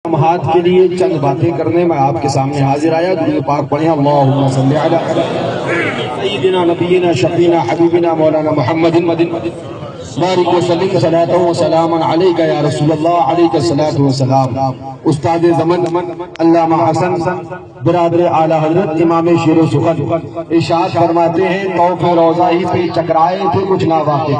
لمحات کے لیے چند باتیں کرنے میں آپ کے سامنے حاضر آیا. درود پاک پڑھیں. اللہم صلی علی سیدنا نبینا شفینا حبیبنا مولانا محمد بارک وسلم صلاۃ و سلام علیک یا رسول اللہ علیک الصلاۃ والسلام. استاد زمن علامہ حسن برادر اعلی حضرت امام شیر و سخن ارشاد فرماتے ہیں طوف روضہ ہی پہ چکرائے تھے کچھ ناواقف.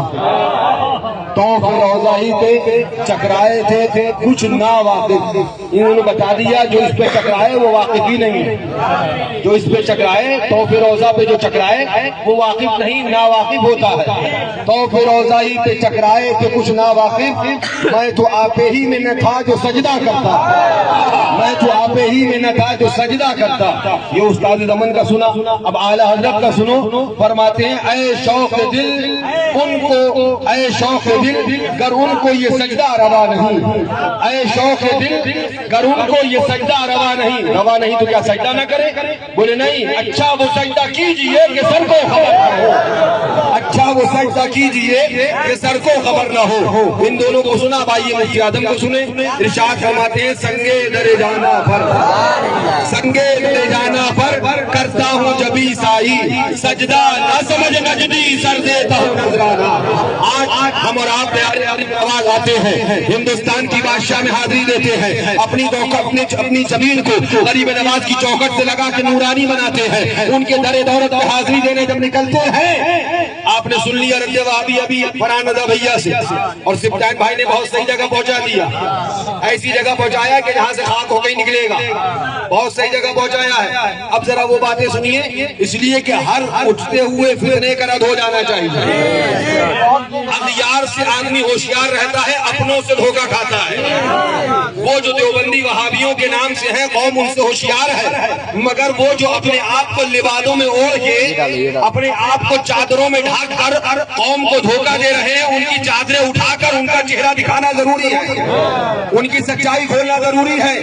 طوف روضہ ہی پہ چکرائے تھے کچھ ناواقف. انہوں نے بتا دیا جو اس پہ چکرائے وہ واقف ہی نہیں ہے. جو اس پہ چکرائے طوف روضہ پہ جو چکرائے وہ واقف نہیں ناواقف ہوتا ہے. طوف روضہ ہی پہ چکرائے تھے کچھ ناواقف. میں تو آپ ہی میں نہ تھا جو سجدہ کرتا. میں تو آپ ہی میں نہ تھا جو سجدہ کرتا. یہ استاد زمن کا سنا. اب اعلی حضرت کا سنو. فرماتے ہیں اے شوق دل ان کو اے شوق دل گر ان کو یہ سجدہ روا نہیں. اے شوق دل گر ان کو یہ سجدہ روا نہیں. روا نہیں تو کیا سجدہ نہ کرے؟ بولے نہیں. اچھا وہ سجدہ کیجئے کہ سر کو خبر نہ ہو. اچھا وہ سجدہ کیجئے کہ سر کو خبر نہ ہو. ان دونوں کو سنا. بھائی مفتی اعظم کو سنیں. ارشاد فرماتے ہیں سنگے در جانا پر سنگے در جانا پر کرتا ہوں جبی سائی سجدہ نہ سمجھ نجدی سر دیتا ہوں نذرانہ. آج ہم اور آپ آواز آتے ہیں ہندوستان کی بادشاہ میں حاضری دیتے ہیں. اپنی زمین کو غریب نواز کی چوکٹ سے لگا کے نورانی بناتے ہیں. ان کے در دولت میں حاضری دینے جب نکلتے ہیں آپ نے سن لیا رضی وہابی ابھی فرحان رضا بھیا سے اور سبطین بھائی نے بہت صحیح جگہ پہنچا دیا. ایسی جگہ پہنچایا کہ جہاں سے خاک ہو کے ہی نکلے گا. بہت صحیح جگہ پہنچایا ہے. اب ذرا وہ باتیں سنیے اس لیے کہ ہر اٹھتے ہوئے فتنے کا رد ہو جانا چاہیے. اغیار سے آدمی ہوشیار رہتا ہے اپنوں سے دھوکہ کھاتا ہے. وہ جو دیوبندی وہابیوں کے نام سے ہیں قوم ان سے ہوشیار ہے مگر وہ جو اپنے آپ کو لبادوں میں اوڑھ کے اپنے آپ کو چادروں میں ڈھانک کر قوم کو دھوکہ دے رہے ہیں ان کی چادریں اٹھا کر ان کا چہرہ دکھانا ضروری ہے. ان کی سچائی کھولنا ضروری ہے.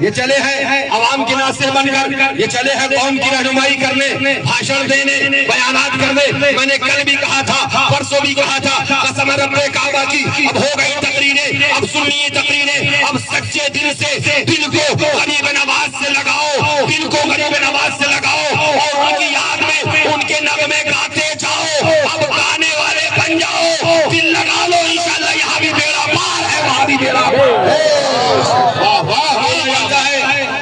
یہ چلے ہیں عوام کے ناصر بن کر. یہ چلے ہیں قوم کی رہنمائی کرنے بھاشن دینے بیانات کرنے. میں نے کل بھی کہا تھا پرسوں بھی کہا تھا قسم رب کعبہ کی اب ہو گئی تقریریں. اب سنیے تقریریں. اب سچے دل سے دل کو غریب نواز سے لگاؤ. دل کو غریب نواز سے لگاؤ اور ان کی یاد میں ان کے نغمے گاتے جاؤ. اب گانے والے بن جاؤ. دل لگا لو انشاءاللہ یہاں بھی بیڑا پار ہے وہاں بھی بیڑا پار ہے.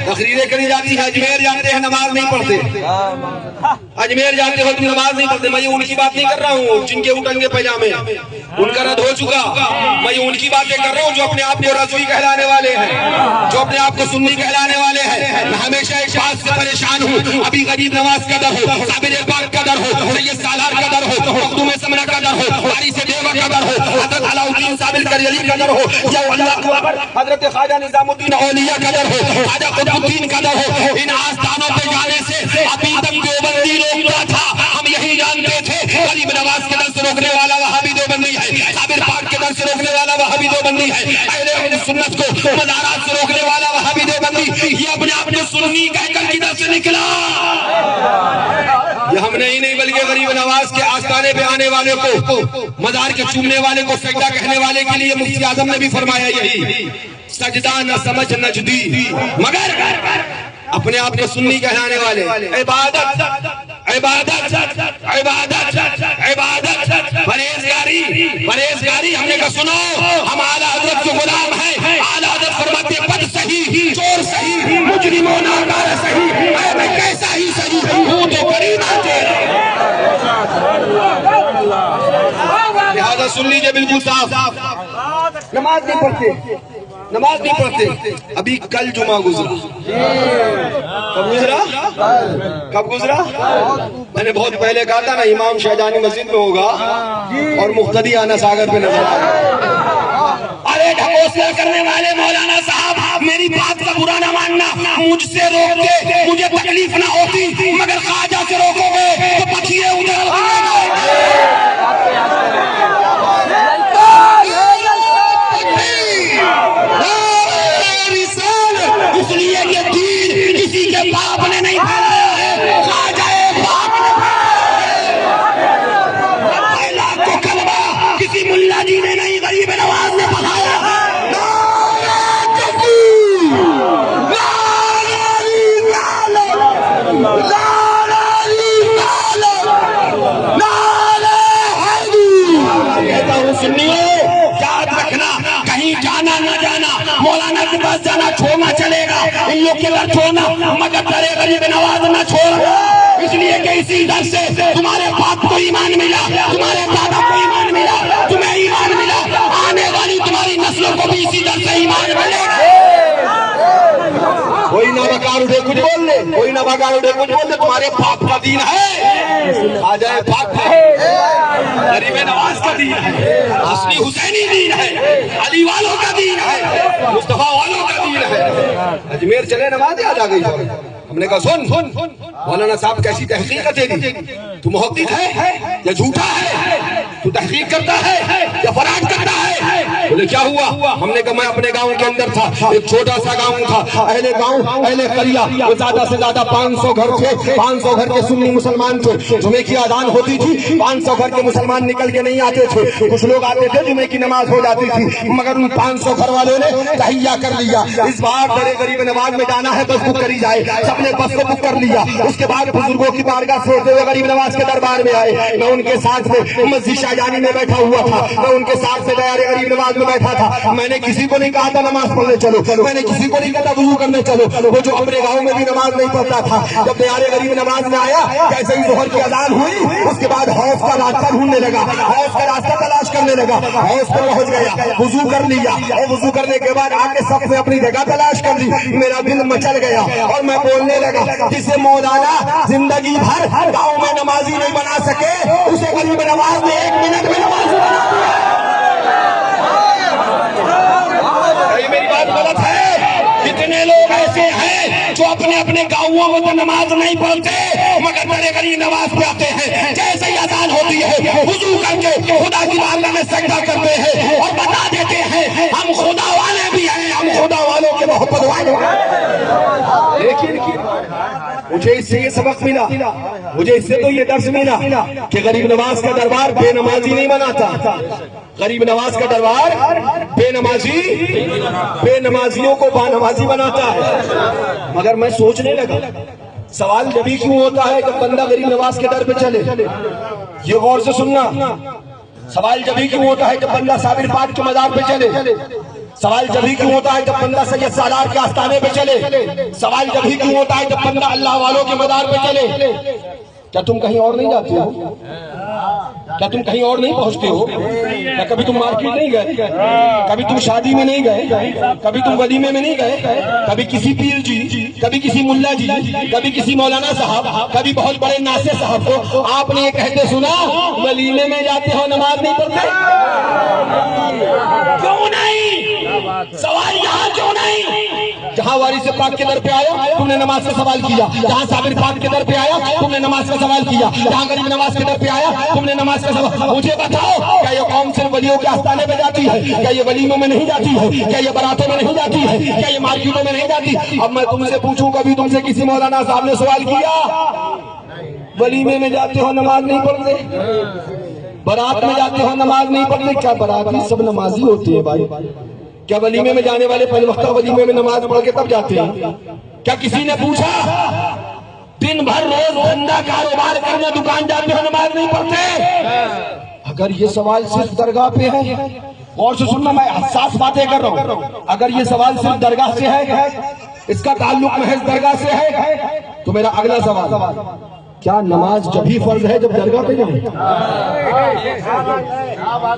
تقریریں کری جاتی ہے. اجمیر جاتے ہیں نماز نہیں پڑھتے. اجمیر جاتے ہو تم نماز نہیں پڑھتے. میں ان کی بات نہیں کر رہا ہوں جن کے اٹنگے پیجامے ان کا رد ہو چکا. میں ان کی باتیں کر رہا ہوں جو اپنے آپ کو رضوی کہلانے والے ہیں جو اپنے آپ کو سنی کہلانے والے ہیں. میں ہمیشہ ایک بات سے پریشان ہوں. ابھی غریب نواز کا در ہو صابر پاک کا در ہو سید سالار کا در ہو مخدوم سمرہ کا در ہو باری سے دیوہ کا در ہو حضرت علاء الدین صابر کریلی کا در ہو یا اللہ اکبر حضرت خواجہ نظام الدین اولیاء کا در ہو خواجہ قطب الدین کا در ہو. ان آستانوں پہ جانے سے ابھی تک دیوبندی روکتا تھا. ہم یہی جانتے تھے غریب نواز کے در سے روکنے والا وہابی دیوبندی ہے. صابر پاک کے در سے روکنے والا وہابی دیوبندی ہے. اہل سنت کو مزارات سے روکنے والا وہابی دیوبندی. یہ اپنے آپ کو سنی کہہ کر کدھر سے نکلا. یہ ہم نہیں بلکہ غریب نواز کے آستانے پہ آنے والے کو مزار کے چومنے والے کو سجدہ کہنے والے کے لیے مفتی اعظم نے بھی فرمایا یہی سجدہ نہ سمجھ نجدی مگر اپنے آپ کو سنی کہلانے والے. عبادت عبادت عبادت عبادت پرہیزگاری. ہم نے کہا سنو ہم اعلیٰ حضرت کے غلام ہیں. اعلیٰ حضرت فرماتے بد صحیح چور صحیح مجرموں ناکار صحیح میں کیسا ہی صحیح ہوں تو کریمہ تیرے. لہذا سن لیجئے بالکل صاف. نماز نہیں پڑھتے نماز نہیں پڑھتے. ابھی کل جمعہ گزرا. کب گزرا؟ میں نے بہت پہلے کہا تھا نا امام شہجانی مسجد میں ہوگا اور مقتدی آنا ساگر پہ نظر آئے. ارے ڈھکوسلا کرنے والے مولانا صاحب میری بات کا برا نہ ماننا. مجھ سے روکتے مجھے تکلیف نہ ہوتی مگر خواجہ سے روکو گے تو پکھیے ادھر اس لیے یہ دین کسی کے باپ نے نہیں پھیلایا ہے. خواجہ باپ نے پھیلایا. کو کلمہ کسی ملا جی نے نہیں غریب نواز نے پڑھایا. کے پاس جانا چھوڑنا چلے گا، ان لوگ کے گھر چھوڑنا، مگر درے غریب نواز نہ چھوڑنا، اس لیے کہ اسی در سے تمہارے باپ کو ایمان ملا، تمہارے دادا کو ایمان ملا، تمہیں ایمان ملا، آنے والی تمہاری نسلوں کو بھی اسی در سے ایمان ملے گا۔ کوئی نہ بکار اٹھے کچھ بول لے، کوئی نہ بکار اٹھے کچھ بول لے، تمہارے باپ کا دین ہے، آ جائے پاک ہے، غریب نواز کا دین ہے، حسنی حسینی دین ہے، علی والوں کا دین ہے، مصطفیٰ والوں کا دین ہے۔ اجمیر چلے نماز یاد آ گئی، ہم نے کہا سن مولانا صاحب کیسی تحقیق ہے تیری، تو محقق ہے یا جھوٹا ہے، تو تحقیق کرتا ہے یا فراڈ کرتا ہے؟ بولے کیا ہوا؟ ہم نے کہا میں اپنے گاؤں کے اندر تھا، ایک چھوٹا سا گاؤں تھا، اہل گاؤں اہل قریہ وہ زیادہ سے زیادہ 500 گھر تھے، 500 گھر کے سنی مسلمان تھے، جمعے کی اذان ہوتی تھی، 500 گھر کے مسلمان نکل کے نہیں آتے تھے، کچھ لوگ آتے تھے جمعے کی نماز ہو جاتی تھی، مگر ان 500 گھر والوں نے تہیہ کر لیا اس بار درے غریب نواز میں جانا ہے، بس بک کری جائے، سب نے بس کو بک کر لیا۔ اس کے بعد بزرگوں کی بارگاہ سے ہوتے ہوئے غریب نواز کے دربار میں آئے، میں ان کے ساتھ میں مسجد شاہجہانی میں بیٹھا ہوا تھا، میں ان کے ساتھ سے دیار غریب نواز میں بیٹھا تھا، میں نے کسی کو نہیں کہا تھا نماز پڑھنے چلو، میں نے کسی کو نہیں کہا تھا وضو کرنے چلو، وہ جو اپنے گاؤں میں بھی نماز نہیں پڑھتا تھا، جب دیار غریب نواز میں آیا جیسے ہی ظہر کی اذان ہوئی اس کے بعد حوض کا راستہ ڈھونڈنے لگا، حوض کا راستہ تلاش کرنے لگا، حوض پہ پہنچ گیا، وضو کر لیا، اور وضو کرنے کے بعد آ کے سب نے اپنی جگہ تلاش کر لی، میرا دل مچل گیا اور میں بولنے لگا جسے مولانا زندگی بھر گاؤں میں نمازی نہیں بنا سکے اسے غریب نواز نے 1 منٹ میں نمازی بنا دیا۔ میری بات غلط ہے؟ کتنے لوگ ایسے ہیں جو اپنے اپنے گاؤں میں تو نماز نہیں پڑھتے مگر درے غریب نواز پہ آتے ہیں، جیسے ہی اذان ہوتی ہے وضو کر کے خدا کی بارگاہ میں سجدہ کرتے ہیں اور بتا دیتے ہیں ہم خدا والے بھی ہیں، ہم خدا والوں کے محبت والے ہیں۔ لیکن مجھے اس سے یہ سبق ملا، مجھے اس سے تو یہ درس ملا کہ غریب نواز کا دربار بے نمازی نہیں بناتا، غریب نواز کا دربار بے نمازیوں کو با نمازی بناتا ہے۔ مگر میں سوچنے لگا سوال جبھی کیوں ہوتا ہے جب بندہ غریب نواز کے در پہ چلے، یہ غور سے سننا، سوال جبھی کیوں ہوتا ہے جب بندہ صابر پاک کے مزار پہ چلے، سوال جبھی کیوں ہوتا ہے جب بندہ سید سالار کے آستانے پہ چلے، سوال جبھی کیوں ہوتا ہے جب بندہ اللہ والوں کے مزار پہ چلے۔ کیا تم کہیں اور نہیں جاتے ہو؟ کیا تم کہیں اور نہیں پہنچتے ہو؟ کیا کبھی تم مارکیٹ نہیں گئے؟ کبھی تم شادی میں نہیں گئے؟ کبھی تم ولیمے میں نہیں گئے؟ کبھی کسی پیر جی، کبھی کسی ملا جی، کبھی کسی مولانا صاحب، کبھی بہت بڑے ناصر صاحب کو آپ نے یہ کہتے سنا ولیمے میں جاتے ہو نماز نہیں پڑھتے؟ کیوں نہیں؟ سوال یہاں کیوں نہیں؟ جہاں وارث پاک کے در پہ آیا تم نے نماز کا سوال کیا، جہاں صابر پاک کے در پہ آیا تم نے نماز کا سوال کیا، جہاں غریب نواز کے در پہ آیا تم نے نماز کا سوال۔ مجھے بتاؤ کیا یہ قوم صرف ولیوں کے آستانے پہ جاتی ہے؟ کیا یہ ولیموں میں نہیں جاتی ہے؟ کیا یہ براتوں میں نہیں جاتی ہے؟ کیا یہ مارکیٹوں میں نہیں جاتی؟ اب میں تم سے پوچھوں کبھی تم سے کسی مولانا صاحب نے سوال کیا ولیمے میں جاتے ہو نماز نہیں پڑھتے، برات میں جاتے ہو نماز نہیں پڑھتے؟ کیا براتی سب نمازی ہوتی ہے بھائی؟ کیا ولیمے میں جانے والے پہلے وقت ولیمے میں نماز پڑھ کے تب جاتے ہیں؟ کیا کسی نے پوچھا دن بھر روز دھندا کاروبار کرنے دکان جاتے ہو نماز نہیں پڑھتے؟ اگر یہ سوال صرف درگاہ پہ ہے، غور سے سننا میں حساس باتیں کر رہا ہوں، اگر یہ سوال صرف درگاہ سے ہے، اس کا تعلق محض درگاہ سے ہے، تو میرا اگلا سوال کیا نماز جبھی فرض ہے جب درگاہ پہ جائیں؟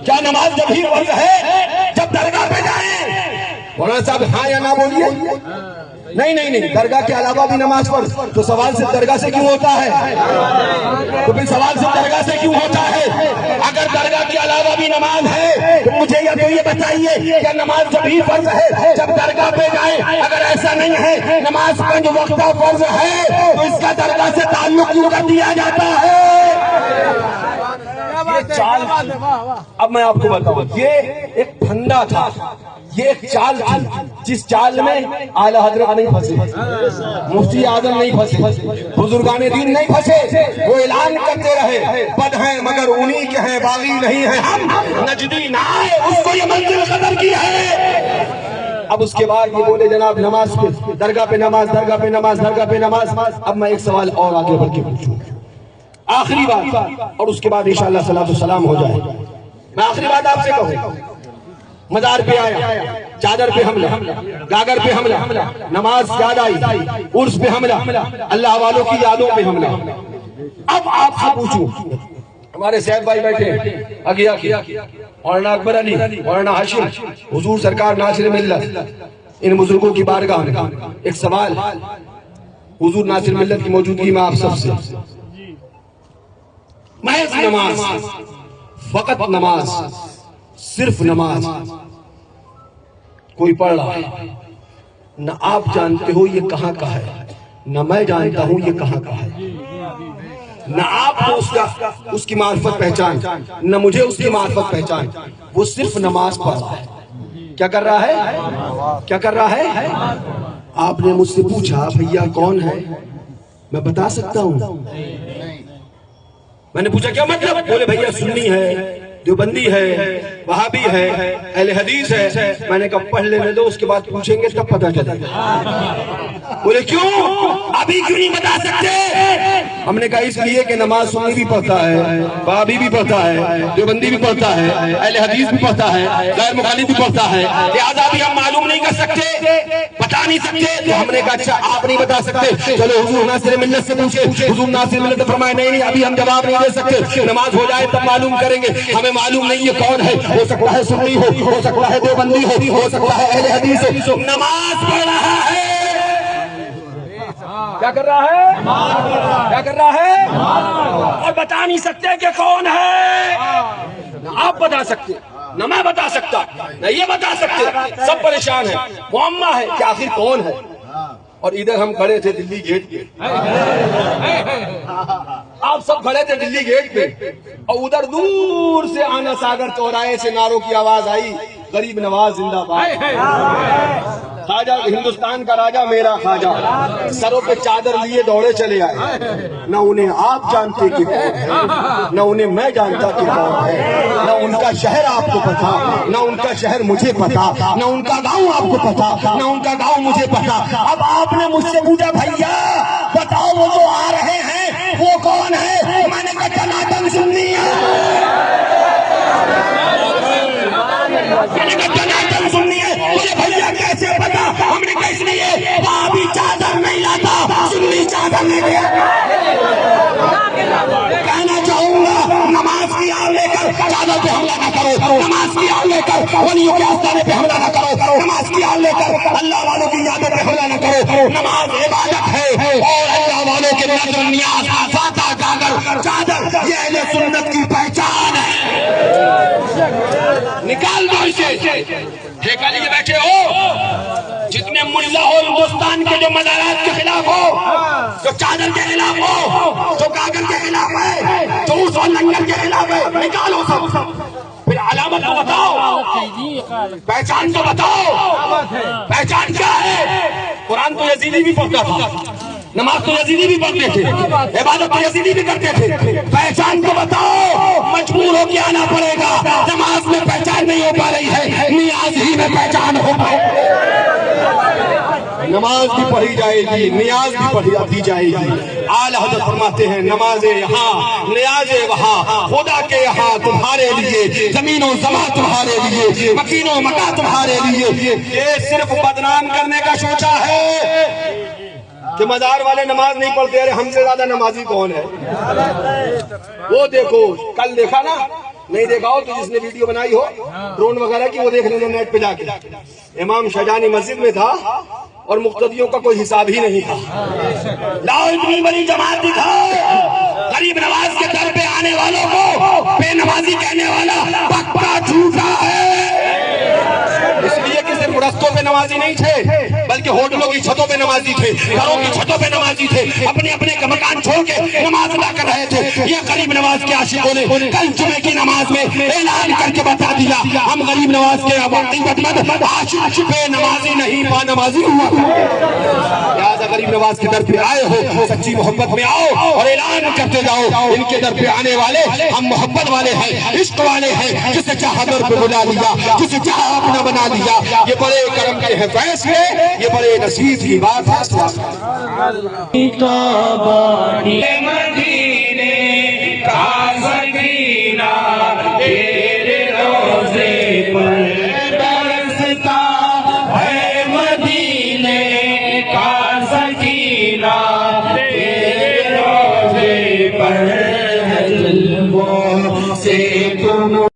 کیا نماز جبھی فرض ہے جب درگاہ پہ جائیں؟ مولانا صاحب ہاں یا نہ بولیے۔ نہیں، درگاہ کے علاوہ بھی نماز فرض، تو سوال صرف درگاہ سے کیوں ہوتا ہے؟ تو پھر سوال صرف درگاہ سے کیوں ہوتا ہے؟ اگر درگاہ کے علاوہ بھی نماز ہے تو مجھے یا تو یہ بتائیے کہ نماز جبھی فرض ہے جب درگاہ پہ جائیں؟ اگر ایسا نہیں ہے نماز 5 وقتہ فرض ہے تو اس کا درگاہ سے تعلق کیوں کر دیا جاتا ہے؟ یہ چال اب میں آپ کو بتاؤں، یہ ایک پھندا تھا، یہ ایک چال تھی جس چال میں اعلیٰ حضرت نہیں پھنسے، مفتی اعظم نہیں پھنسے، بزرگان دین نہیں پھنسے، وہ اعلان کرتے رہے بد ہیں مگر انہی کے ہیں، باغی نہیں ہیں ہم، نجدی نہ آئے اس کو یہ منزل قدر کی ہے۔ اب اس کے بعد یہ بولے جناب نماز پہ درگاہ پہ نماز، درگاہ پہ نماز، درگاہ پہ نماز۔ اب میں ایک سوال اور آگے بڑھ کے پوچھوں، آخری بات، اور اس کے بعد انشاءاللہ صلاۃ و سلام ہو جائے۔ میں آخری بات آپ سے کہوں، مزار پہ آیا چادر پہ حملہ، گاگر پہ حملہ، نماز یاد آئی، عرس پہ حملہ، اللہ والوں کی یادوں پہ حملہ۔ اب آپ سے پوچھوں، ہمارے صاحب بھائی بیٹھے اگیا کیا، مولانا اکبر علی، مولانا ہاشم، حضور سرکار ناصر ملت، ان بزرگوں کی بارگاہ میں ایک سوال حضور ناصر ملت کی موجودگی میں آپ سب سے، محض نماز، فقط نماز، صرف نماز کوئی پڑھ رہا ہے، نہ آپ جانتے ہو یہ کہاں کا ہے، نہ میں جانتا ہوں یہ کہاں کا ہے، نہ آپ کو اس کی معرفت پہچان، نہ مجھے اس کی معرفت پہچان، وہ صرف نماز پڑھ رہا ہے۔ کیا کر رہا ہے؟ کیا کر رہا ہے؟ آپ نے مجھ سے پوچھا بھیا کون ہے؟ میں بتا سکتا ہوں؟ میں نے پوچھا کیا مطلب؟ بولے بھیا سنی ہے، دیوبندی ہے، وہابی ہے، اہل حدیث ہے۔ میں نے کہا پڑھ لینے دو، اس کے بعد پوچھیں گے تب پتہ چلے گا۔ بولے کیوں؟ ابھی کیوں نہیں بتا سکتے؟ ہم نے کہا اس لیے کہ نماز سنی بھی پڑھتا ہے، وہابی بھی پڑھتا ہے، دیوبندی بھی پڑھتا ہے، اہل حدیث بھی پڑھتا ہے، غیر مخالف بھی پڑھتا ہے، لہذا بھی ہم معلوم نہیں کر سکتے، بتا نہیں سکتے۔ تو ہم نے کہا اچھا آپ نہیں بتا سکتے، چلو حضور ناصر ملت سے پوچھے۔ حضور ناصر ملت نے فرمایا نہیں ابھی ہم جواب نہیں دے سکتے، نماز ہو جائے تب معلوم کریں گے، ہمیں معلوم نہیں یہ کون ہے، ہو سکتا ہے سنی ہو سکتا ہے دیوبندی ہو سکتا ہے اہل حدیث ہو، نماز پڑھ رہا ہے۔ کیا کر رہا ہے؟ کیا کر رہا ہے؟ اور بتا نہیں سکتے کہ کون ہے، نہ آپ بتا سکتے، نہ میں بتا سکتا، نہ یہ بتا سکتے، سب پریشان ہیں، معمہ ہے کہ آخر کون ہے۔ اور ادھر ہم کھڑے تھے دلی گیٹ پہ، آپ سب کھڑے تھے دلی گیٹ پہ، اور ادھر دور سے آنا ساگر چوراہے سے نعروں کی آواز آئی، غریب نواز زندہ باد، خواجہ ہندوستان کا راجہ میرا خواجہ، سروں پہ چادر لیے دوڑے چلے آئے۔ نہ انہیں آپ جانتے کہ کون ہے، نہ انہیں میں جانتا کہ کون ہے، نہ ان کا شہر آپ کو پتا، نہ ان کا شہر مجھے پتا، نہ ان کا گاؤں آپ کو پتا، نہ ان کا گاؤں مجھے پتا۔ اب آپ نے مجھ سے پوچھا بھیا بتاؤ وہ جو آ رہے ہیں وہ کون ہے؟ میں نے کہا ٹناٹن سنی ہے، میں نے کہا ٹناٹن سنی ہے۔ مجھے بھیا کیسے پتا؟ ہم نے کہا اس لیے وہاں بھی چادر نہیں لاتا، سنی چادر لے گیا۔ کہنا چاہوں گا نماز کی آڑ لے کر چادر پہ حملہ نہ کرو، نماز کی آڑ لے کر ولیوں کے آستانے پہ حملہ نہ کرو، نماز کی آڑ لے کر اللہ والوں کی یادوں پہ حملہ نہ کرو۔ نماز عبادت ہے اور اللہ والوں کے نظر نیاز، فاتحہ، گاگر، چادر یہ اہل سنت کی پہچان ہے۔ نکال دو اسے، ٹھیکہ لیے بیٹھے ہو، جتنے ملا ہو ہندوستان کے جو مزارات کے خلاف ہو، جو چادر کے خلاف ہو، جو گاگر کے خلاف ہے، جو اس اور لنگر کے خلاف ہے، نکالو سب۔ پھر علامت تو بتاؤ، پہچان تو بتاؤ، پہچان کیا ہے؟ قرآن تو یزیدی بھی پڑھتا تھا، نماز تو یزیدی بھی پڑھتے تھے، عبادت تو یزیدی بھی کرتے تھے، پہچان تو بتاؤ۔ مجبور ہو کے آنا پڑے گا، نماز میں پہچان نہیں ہو پا رہی ہے، نیاز ہی میں پہچان ہو پائے۔ نماز بھی پڑھی جائے گی، نیاز بھی پڑھی جائے گی۔ اعلی حضرت فرماتے ہیں نماز یہاں، نیاز وہاں، خدا کے یہاں تمہارے لیے، زمین و زمان تمہارے لیے، مکین و مکان تمہارے لیے۔ یہ صرف بدنام کرنے کا سوچا ہے کہ مزار والے نماز نہیں پڑھتے، ارے ہم سے زیادہ نمازی کون ہے؟ وہ دیکھو، کل دیکھا نا، نہیں دیکھا ہو تو جس نے ویڈیو بنائی ہو ڈرون وغیرہ کی وہ دیکھ لینا نیٹ پہ جا کے، امام شاہجہانی مسجد میں تھا اور مقتدیوں کا کوئی حساب ہی نہیں تھا۔ لاؤ اتنی بڑی جماعت دکھاؤ، غریب نواز کے در پہ آنے والوں کو بے نمازی کہنے والا پکا جھوٹا ہے۔ اس لیے کہ صرف رستوں پہ نمازی نہیں تھے، بلکہ ہوٹلوں کی چھتوں پہ نمازی تھے، گھروں کی چھتوں پہ نمازی تھے، اپنے اپنے مکان چھوڑ کے نماز ادا کر رہے تھے۔ یہ غریب نواز کے عاشقوں نے کل جمعے کی نماز میں اعلان کر کے بتا دیا ہم غریب نواز کے عاشق بے نمازی نہیں با نمازی ہوا۔ لہٰذا غریب نواز کے در پہ آئے ہو، سچی محبت میں آؤ اور اعلان کرتے جاؤ ان کے در پہ آنے والے ہم محبت والے ہیں، عشق والے ہیں، جسے چاہا در پہ بلا لیا، جسے چاہا اپنا بنا لیا۔ یہ بڑے کرم کے ہیں فیصلے، یہ بڑے نصیب کی بات ہے۔ مدینے کا سکینہ تیرے روضے پر برستا اللہ سے تم